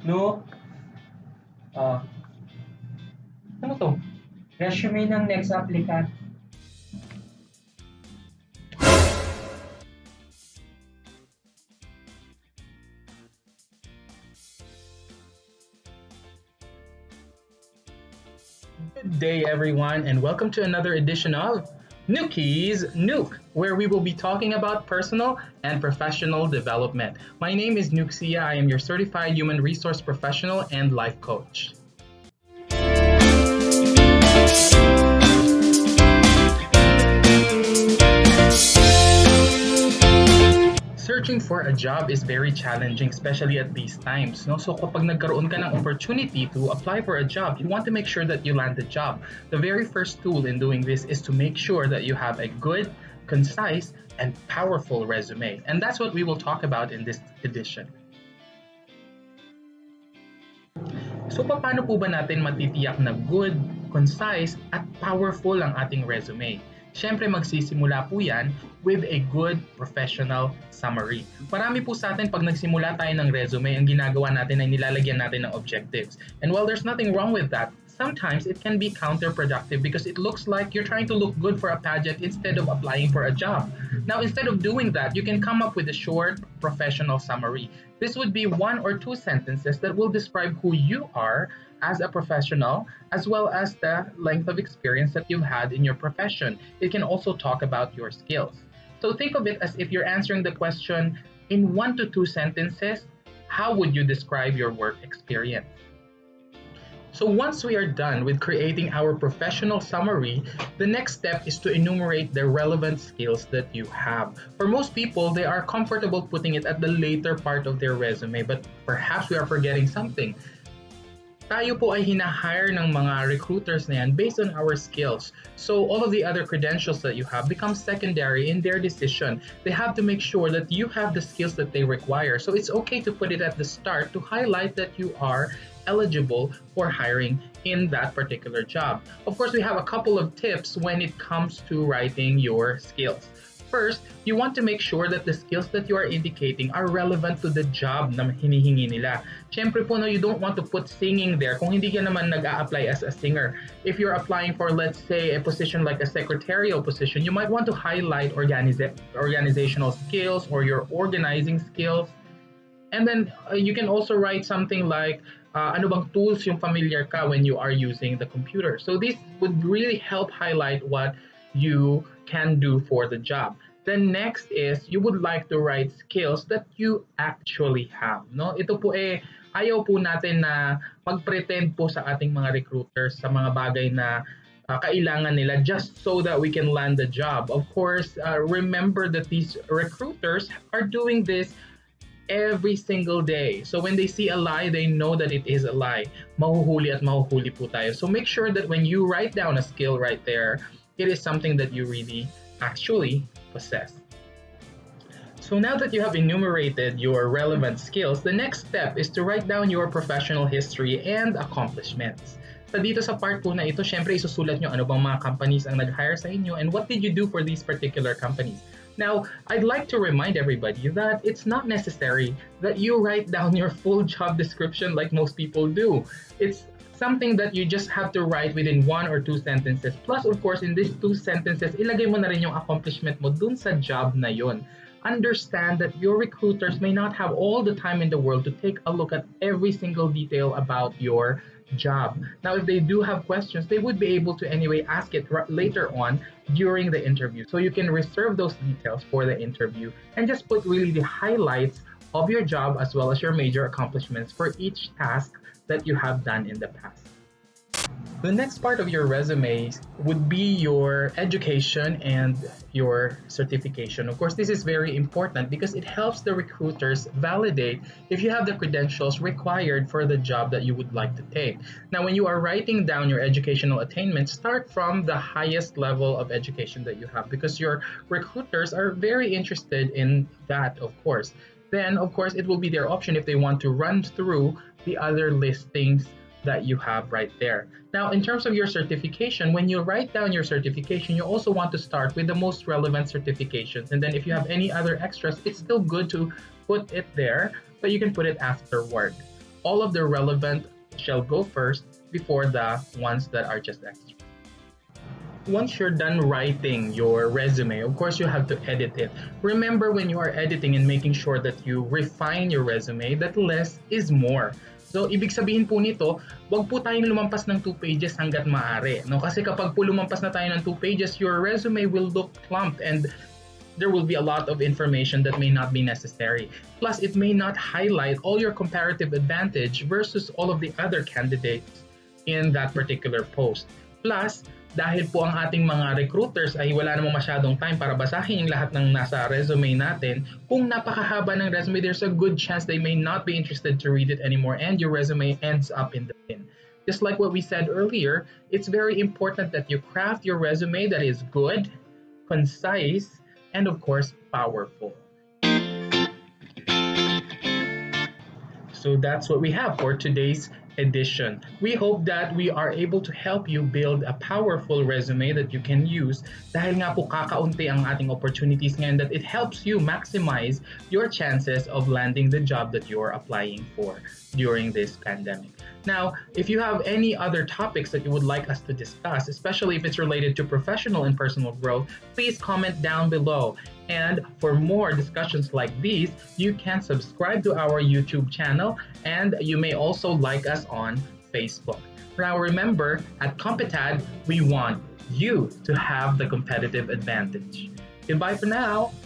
No, ah, ano to? Resume ng next applicant. Good day, everyone, and welcome to another edition of Nukie's Nook, where we will be talking about personal and professional development. My name is Nukie. I am your certified human resource professional and life coach. Searching for a job is very challenging, especially at these times. No? So kapag nagkaroon ka ng opportunity to apply for a job, you want to make sure that you land the job. The very first tool in doing this is to make sure that you have a good, concise, and powerful resume. And that's what we will talk about in this edition. So paano po ba natin matitiyak na good, concise, at powerful ang ating resume? Siyempre magsisimula po yan with a good professional summary. Marami po sa atin pag nagsimula tayo ng resume, ang ginagawa natin ay nilalagyan natin ng objectives. And while there's nothing wrong with that, sometimes it can be counterproductive because it looks like you're trying to look good for a pageant instead of applying for a job. Now, instead of doing that, you can come up with a short professional summary. This would be 1 or 2 sentences that will describe who you are as a professional, as well as the length of experience that you've had in your profession. It can also talk about your skills. So think of it as if you're answering the question in 1 to 2 sentences, how would you describe your work experience? So once we are done with creating our professional summary, the next step is to enumerate the relevant skills that you have. For most people, they are comfortable putting it at the later part of their resume, but perhaps we are forgetting something. Tayo po ay hina-hire ng mga recruiters na yan based on our skills. So all of the other credentials that you have become secondary in their decision. They have to make sure that you have the skills that they require. So it's okay to put it at the start to highlight that you are eligible for hiring in that particular job. Of course, we have a couple of tips when it comes to writing your skills. First, you want to make sure that the skills that you are indicating are relevant to the job na hinihingi nila. Siyempre po, no, you don't want to put singing there kung hindi ka naman nag-a-apply as a singer. If you're applying for, let's say, a position like a secretarial position, you might want to highlight organizational skills or your organizing skills. And then you can also write something like, ano bang tools yung familiar ka when you are using the computer. So this would really help highlight what you can do for the job. Then next is you would like to write skills that you actually have. No? Ito po ayaw po natin na mag-pretend po sa ating mga recruiters sa mga bagay na kailangan nila just so that we can land the job. Of course, remember that these recruiters are doing this every single day. So when they see a lie, they know that it is a lie. Mahuhuli at mahuhuli po tayo. So make sure that when you write down a skill right there, it is something that you really actually possess. So now that you have enumerated your relevant skills, the next step is to write down your professional history and accomplishments. So dito sa part po na ito, syempre isusulat nyo ano bang mga companies ang nag-hire sa inyo and what did you do for these particular companies. Now, I'd like to remind everybody that it's not necessary that you write down your full job description like most people do. It's something that you just have to write within 1 or 2 sentences. Plus, of course, in these 2 sentences, ilagay mo na rin yung accomplishment mo dun sa job na yon. Understand that your recruiters may not have all the time in the world to take a look at every single detail about your job. Now, if they do have questions, they would be able to anyway ask it later on during the interview. So you can reserve those details for the interview and just put really the highlights of your job as well as your major accomplishments for each task that you have done in the past. The next part of your resume would be your education and your certification. Of course, this is very important because it helps the recruiters validate if you have the credentials required for the job that you would like to take. Now, when you are writing down your educational attainments, start from the highest level of education that you have because your recruiters are very interested in that, of course. Then, of course, it will be their option if they want to run through the other listings that you have right there. Now, in terms of your certification, when you write down your certification, you also want to start with the most relevant certifications. And then if you have any other extras, it's still good to put it there, but you can put it afterward. all of the relevant shall go first before the ones that are just extra. Once you're done writing your resume, of course you have to edit it. Remember when you are editing and making sure that you refine your resume, that less is more. So, ibig sabihin po nito, wag po tayong lumampas ng 2 pages hanggat maaari. No? Kasi kapag po lumampas na tayo ng 2 pages, your resume will look clumped and there will be a lot of information that may not be necessary. Plus, it may not highlight all your comparative advantage versus all of the other candidates in that particular post. Plus, dahil po ang ating mga recruiters ay wala namang masyadong time para basahin yung lahat ng nasa resume natin, kung napakahaba ng resume, there's a good chance they may not be interested to read it anymore and your resume ends up in the bin. Just like what we said earlier, it's very important that you craft your resume that is good, concise, and of course, powerful. So that's what we have for today's edition. We hope that we are able to help you build a powerful resume that you can use dahil nga po kakaunti ang ating opportunities ngayon, that it helps you maximize your chances of landing the job that you're applying for during this pandemic. Now, if you have any other topics that you would like us to discuss, especially if it's related to professional and personal growth, please comment down below. And for more discussions like these, you can subscribe to our YouTube channel and you may also like us on Facebook. Now remember, at COMPETAD, we want you to have the competitive advantage. Goodbye for now.